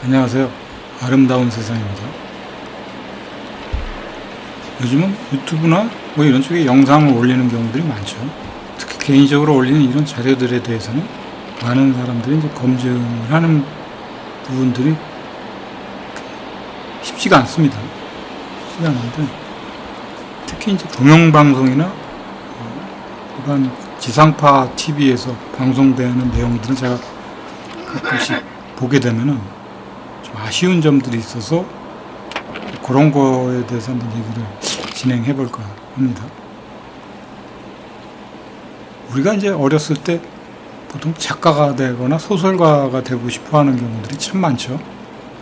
안녕하세요. 아름다운 세상입니다. 요즘은 유튜브나 뭐 이런 쪽에 영상을 올리는 경우들이 많죠. 특히 개인적으로 올리는 이런 자료들에 대해서는 많은 사람들이 이제 검증을 하는 부분들이 쉽지가 않습니다. 쉽지가 않은데, 특히 이제 공영방송이나 일반 지상파 TV에서 방송되는 내용들은 제가 가끔씩 보게 되면은 좀 아쉬운 점들이 있어서 그런 거에 대해서 한번 얘기를 진행해 볼까 합니다. 우리가 이제 어렸을 때 보통 작가가 되거나 소설가가 되고 싶어 하는 경우들이 참 많죠.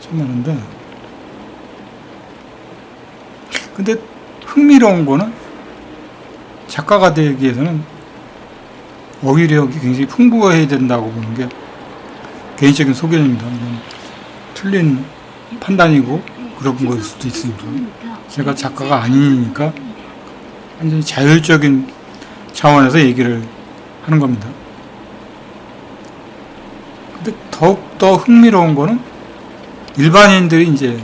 참 많은데, 근데 흥미로운 거는 작가가 되기 위해서는 어휘력이 굉장히 풍부해야 된다고 보는 게 개인적인 소견입니다. 틀린 판단이고 그런 거일 수도 있습니다. 제가 작가가 아니니까 완전히 자율적인 차원에서 얘기를 하는 겁니다. 근데 더욱더 흥미로운 거는 일반인들이 이제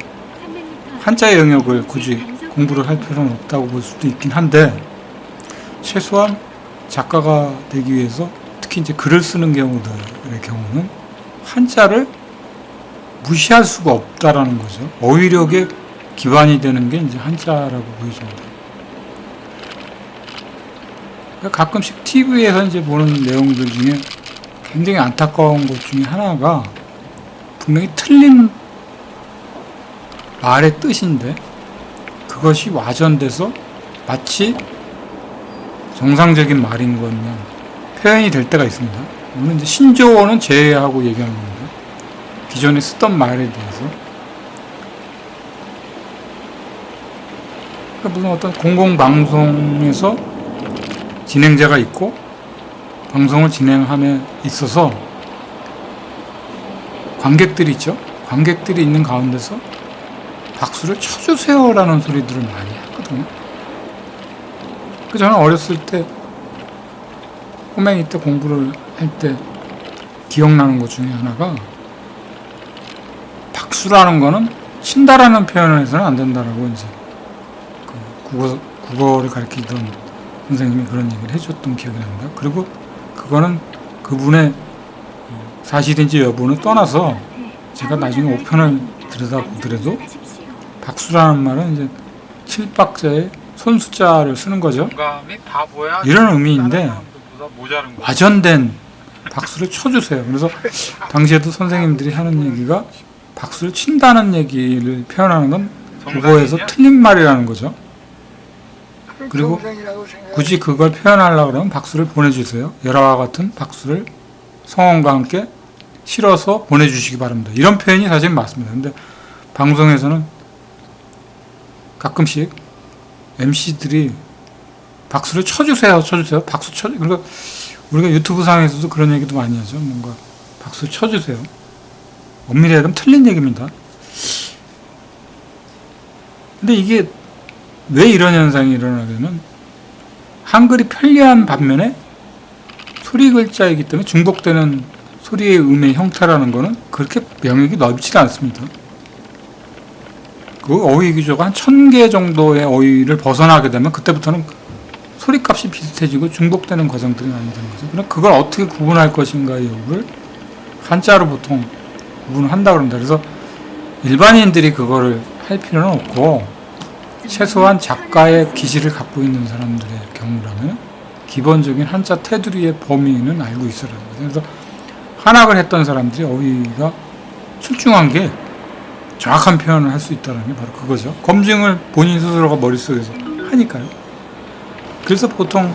한자의 영역을 굳이 공부를 할 필요는 없다고 볼 수도 있긴 한데, 최소한 작가가 되기 위해서 특히 이제 글을 쓰는 경우들의 경우는 한자를 무시할 수가 없다라는 거죠. 어휘력의 기반이 되는 게 이제 한자라고 보여집니다. 그러니까 가끔씩 TV에서 이제 보는 내용들 중에 굉장히 안타까운 것 중에 하나가 분명히 틀린 말의 뜻인데 그것이 와전돼서 마치 정상적인 말인 것만 표현이 될 때가 있습니다. 물론 이제 신조어는 제외하고 얘기하는 겁니다. 기존에 쓰던 말에 대해서. 그러니까 무슨 어떤 공공방송에서 진행자가 있고 방송을 진행함에 있어서 관객들이 있죠. 관객들이 있는 가운데서 박수를 쳐주세요라는 소리들을 많이 했거든요. 저는 어렸을 때 꼬맹이 때 공부를 할 때 기억나는 것 중에 하나가, 박수라는 거는 친다라는 표현을 해서는 안 된다라고 이제 국어를 가르치던 선생님이 그런 얘기를 해줬던 기억이 납니다. 그리고 그거는 그분의 사실인지 여부는 떠나서 제가 나중에 5편을 들여다보더라도 박수라는 말은 이제 7박자에 손숫자를 쓰는 거죠. 이런 의미인데 와전된 박수를 쳐주세요. 그래서 당시에도 선생님들이 하는 얘기가 박수를 친다는 얘기를 표현하는 건 국어에서 틀린 말이라는 거죠. 그리고 굳이 그걸 표현하려고 그러면 박수를 보내주세요. 열화와 같은 박수를 성원과 함께 실어서 보내주시기 바랍니다. 이런 표현이 사실 맞습니다. 근데 방송에서는 가끔씩 MC들이 박수를 쳐주세요. 박수 쳐주세요. 그러니까 우리가 유튜브 상에서도 그런 얘기도 많이 하죠. 뭔가 박수 쳐주세요. 엄밀히 얘기하면 틀린 얘기입니다. 근데 이게 왜 이런 현상이 일어나냐면, 한글이 편리한 반면에 소리 글자이기 때문에 중복되는 소리의 음의 형태라는 거는 그렇게 영역이 넓지 않습니다. 그 어휘 기조가 한 1000개 정도의 어휘를 벗어나게 되면 그때부터는 소리값이 비슷해지고 중복되는 과정들이 많이 되는 거죠. 그럼 그걸 어떻게 구분할 것인가의 여부를 한자로 보통 구분을 한다고 합니다. 그래서 일반인들이 그거를 할 필요는 없고, 최소한 작가의 기질을 갖고 있는 사람들의 경우라면 기본적인 한자 테두리의 범위는 알고 있어야 합니다. 그래서 한학을 했던 사람들이 어휘가 출중한 게 정확한 표현을 할 수 있다는 게 바로 그거죠. 검증을 본인 스스로가 머릿속에서 하니까요. 그래서 보통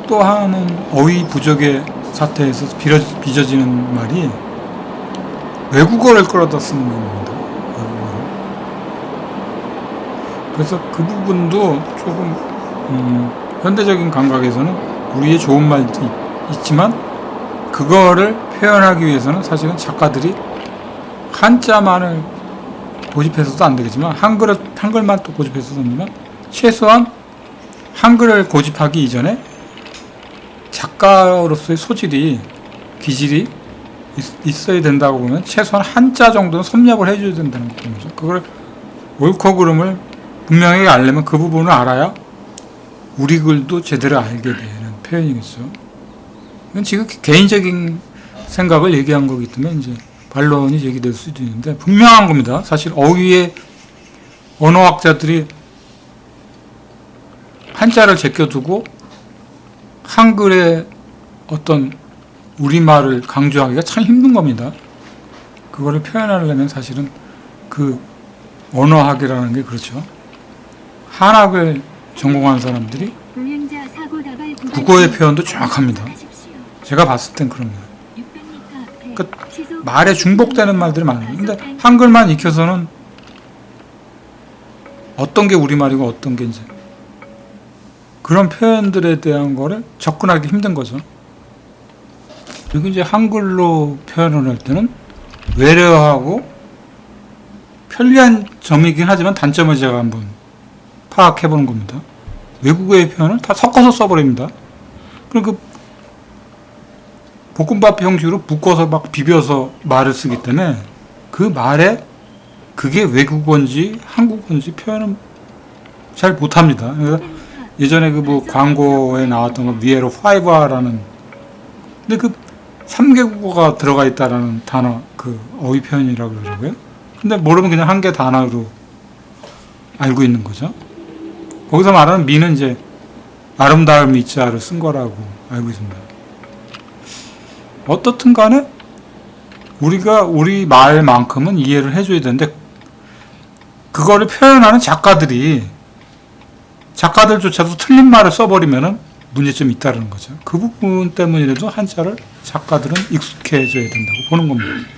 또 하는 어휘 부족의 사태에서 빚어지는 말이 외국어를 끌어다 쓰는 겁니다. 외국어를. 그래서 그 부분도 조금 현대적인 감각에서는 우리의 좋은 말도 있지만, 그거를 표현하기 위해서는 사실은 작가들이 한자만을 고집해서도 안 되겠지만 한글만 또 고집해서도 안 되지만, 최소한 한글을 고집하기 이전에 작가로서의 소질이, 기질이 있어야 된다고 보면 최소한 한자 정도는 섭렵을 해줘야 된다는 거죠. 그걸 옳고 그름을 분명히 알려면 그 부분을 알아야 우리 글도 제대로 알게 되는 표현이겠죠. 이건 지금 개인적인 생각을 얘기한 거기 때문에 이제 반론이 제기될 수도 있는데 분명한 겁니다. 사실 어휘의 언어학자들이 한자를 제껴두고 한글의 어떤 우리말을 강조하기가 참 힘든 겁니다. 그거를 표현하려면 사실은 그 언어학이라는 게 그렇죠. 한학을 전공한 사람들이 국어의 표현도 정확합니다. 제가 봤을 땐 그럽니다. 그 말에 중복되는 말들이 많아요. 근데 한글만 익혀서는 어떤 게 우리말이고 어떤 게 이제 그런 표현들에 대한 거를 접근하기 힘든 거죠. 그리고 이제 한글로 표현을 할 때는 외래어하고 편리한 점이긴 하지만 단점을 제가 한번 파악해 보는 겁니다. 외국어의 표현을 다 섞어서 써버립니다. 그리고 볶음밥 형식으로 묶어서 막 비벼서 말을 쓰기 때문에 그 말에 그게 외국어인지 한국어인지 표현은 잘 못합니다. 그래서 예전에 그 뭐 광고에 나왔던 거 위에로 5R라는 근데 그 3개국어가 들어가 있다라는 단어 그 어휘 표현이라고 그러더라고요. 근데 모르면 그냥 한 개 단어로 알고 있는 거죠. 거기서 말하는 미는 이제 아름다울 미자를 쓴 거라고 알고 있습니다. 어떻든 간에 우리가 우리 말만큼은 이해를 해줘야 되는데 그거를 표현하는 작가들조차도 틀린 말을 써버리면은 문제점이 있다는 거죠. 그 부분 때문이라도 한자를 작가들은 익숙해져야 된다고 보는 겁니다.